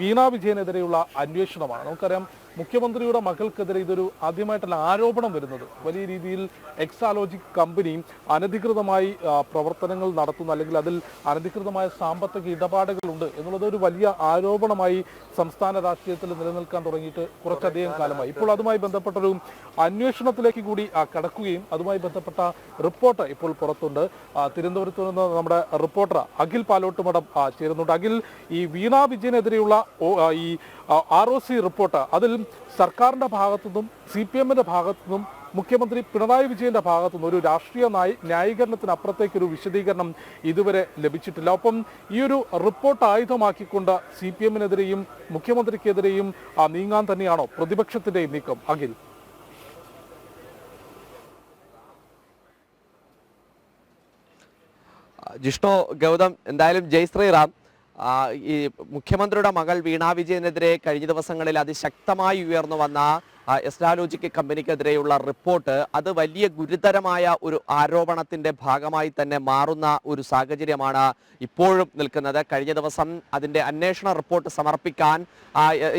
വീണ വിജയനെതിരെയുള്ള അന്വേഷണമാണ്. നമുക്കറിയാം, മുഖ്യമന്ത്രിയുടെ മകൾക്കെതിരെ ഇതൊരു ആദ്യമായിട്ടല്ല ആരോപണം വരുന്നത്. വലിയ രീതിയിൽ എക്സാലോജിക് കമ്പനി അനധികൃതമായി പ്രവർത്തനങ്ങൾ നടത്തുന്നു, അല്ലെങ്കിൽ അതിൽ അനധികൃതമായ സാമ്പത്തിക ഇടപാടുകളുണ്ട് എന്നുള്ളത് ഒരു വലിയ ആരോപണമായി സംസ്ഥാന രാഷ്ട്രീയത്തിൽ നിലനിൽക്കാൻ തുടങ്ങിയിട്ട് കുറച്ചധികം കാലമായി. ഇപ്പോൾ അതുമായി ബന്ധപ്പെട്ടൊരു അന്വേഷണത്തിലേക്ക് കൂടി കടക്കുകയും അതുമായി ബന്ധപ്പെട്ട റിപ്പോർട്ട് ഇപ്പോൾ പുറത്തുണ്ട്. തിരുവനന്തപുരത്ത് നിന്ന് നമ്മുടെ റിപ്പോർട്ടർ അഖിൽ പാലോട്ടുമടം ചേരുന്നുണ്ട്. അഖിൽ, ഈ വീണ വിജയനെതിരെയുള്ള ഈ ROC റിപ്പോർട്ട്, അതിൽ സർക്കാരിന്റെ ഭാഗത്തുനിന്നും CPM-ന്റെ ഭാഗത്തുനിന്നും മുഖ്യമന്ത്രി പിണറായി വിജയന്റെ ഭാഗത്തുനിന്നും ഒരു രാഷ്ട്രീയ ന്യായീകരണത്തിനപ്പുറത്തേക്കൊരു വിശദീകരണം ഇതുവരെ ലഭിച്ചിട്ടില്ല. ഒപ്പം ഈ ഒരു റിപ്പോർട്ട് ആയുധമാക്കിക്കൊണ്ട് CPM-നെതിരെയും മുഖ്യമന്ത്രിക്കെതിരെയും നീങ്ങാൻ തന്നെയാണോ പ്രതിപക്ഷത്തിന്റെ നീക്കം? അഖിൽ, ജിഷ്ണു, ഗൗതം, എന്തായാലും ജയ് ശ്രീറാം. ഈ മുഖ്യമന്ത്രിയുടെ മകൾ വീണ വിജയനെതിരെ കഴിഞ്ഞ ദിവസങ്ങളിൽ അതിശക്തമായി ഉയർന്നു വന്ന എസ്ട്രാലോജിക് കമ്പനിക്കെതിരെയുള്ള റിപ്പോർട്ട്, അത് വലിയ ഗുരുതരമായ ഒരു ആരോപണത്തിന്റെ ഭാഗമായി തന്നെ മാറുന്ന ഒരു സാഹചര്യമാണ് ഇപ്പോഴും നിൽക്കുന്നത്. കഴിഞ്ഞ ദിവസം അതിന്റെ അന്വേഷണ റിപ്പോർട്ട് സമർപ്പിക്കാൻ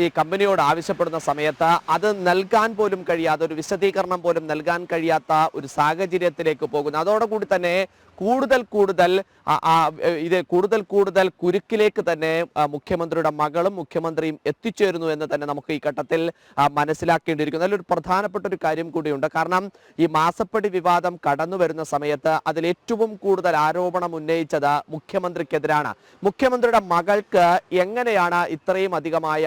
ഈ കമ്പനിയോട് ആവശ്യപ്പെടുന്ന സമയത്ത് അത് നൽകാൻ പോലും കഴിയാത്ത, ഒരു വിശദീകരണം പോലും നൽകാൻ കഴിയാത്ത ഒരു സാഹചര്യത്തിലേക്ക് പോകുന്നു. അതോടുകൂടി തന്നെ കൂടുതൽ കുരുക്കിലേക്ക് തന്നെ മുഖ്യമന്ത്രിയുടെ മകളും മുഖ്യമന്ത്രിയും എത്തിച്ചേരുന്നു എന്ന് തന്നെ നമുക്ക് ഈ ഘട്ടത്തിൽ മനസ്സിലാക്കേണ്ടിയിരിക്കുന്നു. അതിലൊരു പ്രധാനപ്പെട്ട ഒരു കാര്യം കൂടിയുണ്ട്. കാരണം ഈ മാസപ്പടി വിവാദം കടന്നു വരുന്ന സമയത്ത് അതിൽ ഏറ്റവും കൂടുതൽ ആരോപണം ഉന്നയിച്ചത് മുഖ്യമന്ത്രിക്കെതിരാണ്. മുഖ്യമന്ത്രിയുടെ മകൾക്ക് എങ്ങനെയാണ് ഇത്രയും അധികമായ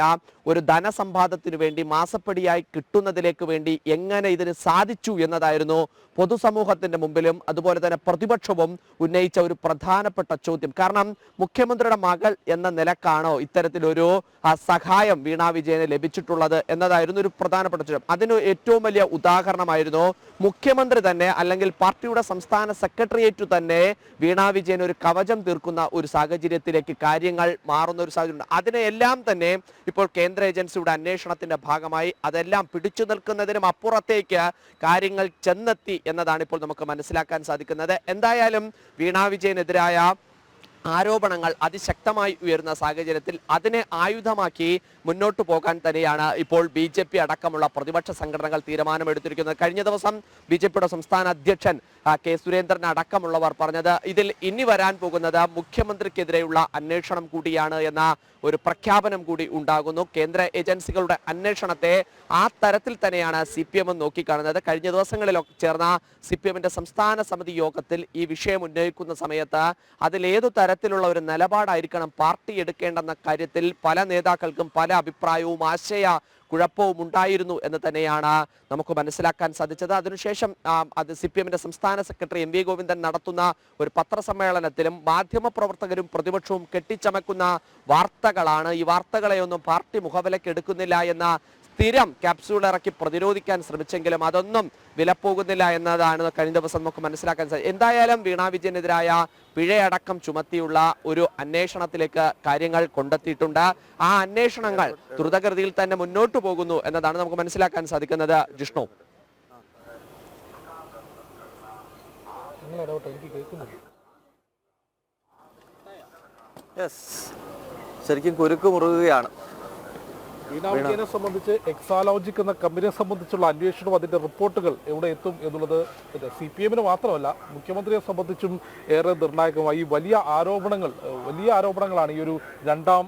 ഒരു ധനസമ്പാദത്തിനു വേണ്ടി, മാസപ്പടിയായി കിട്ടുന്നതിലേക്ക് വേണ്ടി എങ്ങനെ ഇതിന് സാധിച്ചു എന്നതായിരുന്നു പൊതുസമൂഹത്തിന്റെ മുമ്പിലും അതുപോലെ തന്നെ പ്രതിപക്ഷവും ഉന്നയിച്ച ഒരു പ്രധാനപ്പെട്ട ചോദ്യം. കാരണം മുഖ്യമന്ത്രിയുടെ മകൾ എന്ന നിലക്കാണോ ഇത്തരത്തിലൊരു സഹായം വീണ വിജയന് ലഭിച്ചിട്ടുള്ളത് എന്നതായിരുന്നു ഒരു പ്രധാനപ്പെട്ട ചോദ്യം. അതിന് ഏറ്റവും വലിയ ഉദാഹരണമായിരുന്നു മുഖ്യമന്ത്രി തന്നെ, അല്ലെങ്കിൽ പാർട്ടിയുടെ സംസ്ഥാന സെക്രട്ടേറിയറ്റ് തന്നെ വീണ വിജയൻ ഒരു കവചം തീർക്കുന്ന ഒരു സാഹചര്യത്തിലേക്ക് കാര്യങ്ങൾ മാറുന്ന ഒരു സാഹചര്യം. അതിനെല്ലാം തന്നെ ഇപ്പോൾ കേന്ദ്ര ഏജൻസിയുടെ അന്വേഷണത്തിന്റെ ഭാഗമായി അതെല്ലാം പിടിച്ചു നിൽക്കുന്നതിനും അപ്പുറത്തേക്ക് കാര്യങ്ങൾ ചെന്നെത്തി എന്നതാണ് ഇപ്പോൾ നമുക്ക് മനസ്സിലാക്കാൻ സാധിക്കുന്നത്. എന്തായാലും വീണ വിജയനെതിരായ ആരോപണങ്ങൾ അതിശക്തമായി ഉയരുന്ന സാഹചര്യത്തിൽ അതിനെ ആയുധമാക്കി മുന്നോട്ട് പോകാൻ തന്നെയാണ് ഇപ്പോൾ BJP അടക്കമുള്ള പ്രതിപക്ഷ സംഘടനകൾ തീരുമാനമെടുത്തിരിക്കുന്നത്. കഴിഞ്ഞ ദിവസം BJPയുടെ സംസ്ഥാന അധ്യക്ഷൻ K. സുരേന്ദ്രൻ അടക്കമുള്ളവർ പറഞ്ഞത് ഇതിൽ ഇനി വരാൻ പോകുന്നത് മുഖ്യമന്ത്രിക്കെതിരെയുള്ള അന്വേഷണം കൂടിയാണ് എന്ന ഒരു പ്രഖ്യാപനം കൂടി ഉണ്ടാകുന്നു. കേന്ദ്ര ഏജൻസികളുടെ അന്വേഷണത്തെ ആ തരത്തിൽ തന്നെയാണ് CPM നോക്കിക്കാണുന്നത്. കഴിഞ്ഞ ദിവസങ്ങളിൽ ചേർന്ന CPM-ന്റെ സംസ്ഥാന സമിതി യോഗത്തിൽ ഈ വിഷയം ഉന്നയിക്കുന്ന സമയത്ത് അതിലേതു തരത്തിലുള്ള ഒരു നിലപാടായിരിക്കണം പാർട്ടി എടുക്കേണ്ടെന്ന കാര്യത്തിൽ പല നേതാക്കൾക്കും പല അഭിപ്രായവും കുഴപ്പവും ഉണ്ടായിരുന്നു എന്ന് തന്നെയാണ് നമുക്ക് മനസ്സിലാക്കാൻ സാധിച്ചത്. അതിനുശേഷം അത് CPM-ന്റെ സംസ്ഥാന സെക്രട്ടറി MV ഗോവിന്ദൻ നടത്തുന്ന ഒരു പത്രസമ്മേളനത്തിലും മാധ്യമപ്രവർത്തകരും പ്രതിപക്ഷവും കെട്ടിച്ചമക്കുന്ന വാർത്തകളാണ്. ഈ വാർത്തകളെയൊന്നും പാർട്ടി മുഖവിലയ്ക്ക് എടുക്കുന്നില്ല എന്ന സ്ഥിരം ക്യാപ്സ്യൂൾ ഇറക്കി പ്രതിരോധിക്കാൻ ശ്രമിച്ചെങ്കിലും അതൊന്നും വിലപ്പോകുന്നില്ല എന്നതാണ് കഴിഞ്ഞ ദിവസം നമുക്ക് മനസ്സിലാക്കാൻ സാധിച്ചത്. എന്തായാലും വീണ വിജയനെതിരായ പിഴയടക്കം ചുമത്തിയുള്ള ഒരു അന്വേഷണത്തിലേക്ക് കാര്യങ്ങൾ കൊണ്ടെത്തിയിട്ടുണ്ട്. ആ അന്വേഷണങ്ങൾ ദ്രുതഗതിയിൽ തന്നെ മുന്നോട്ട് പോകുന്നു എന്നതാണ് നമുക്ക് മനസ്സിലാക്കാൻ സാധിക്കുന്നത്. ജിഷ്ണു, ശരിക്കും കുരുക്ക് മുറുകുകയാണ്. വീണ വിജയനെ സംബന്ധിച്ച് എക്സാലോജിക് എന്ന കമ്പനിയെ സംബന്ധിച്ചുള്ള അന്വേഷണം, അതിന്റെ റിപ്പോർട്ടുകൾ എവിടെ എത്തും എന്നുള്ളത് CPM-ന് മാത്രമല്ല മുഖ്യമന്ത്രിയെ സംബന്ധിച്ചും ഏറെ നിർണായകമായി. വലിയ ആരോപണങ്ങളാണ് ഈ ഒരു രണ്ടാം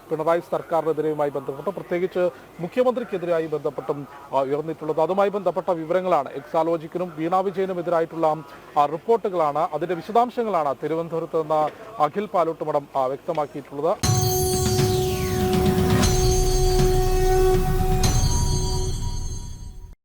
പിണറായി സർക്കാരിനെതിരെയുമായി ബന്ധപ്പെട്ട്, പ്രത്യേകിച്ച് മുഖ്യമന്ത്രിക്കെതിരായി ബന്ധപ്പെട്ടും ഉയർന്നിട്ടുള്ളത്. അതുമായി ബന്ധപ്പെട്ട വിവരങ്ങളാണ് എക്സാലോജിക്കിനും വീണ വിജയനും എതിരായിട്ടുള്ള റിപ്പോർട്ടുകളാണ്, അതിന്റെ വിശദാംശങ്ങളാണ് തിരുവനന്തപുരത്ത് നിന്ന് അഖിൽ പാലോട്ടുമടം വ്യക്തമാക്കിയിട്ടുള്ളത്.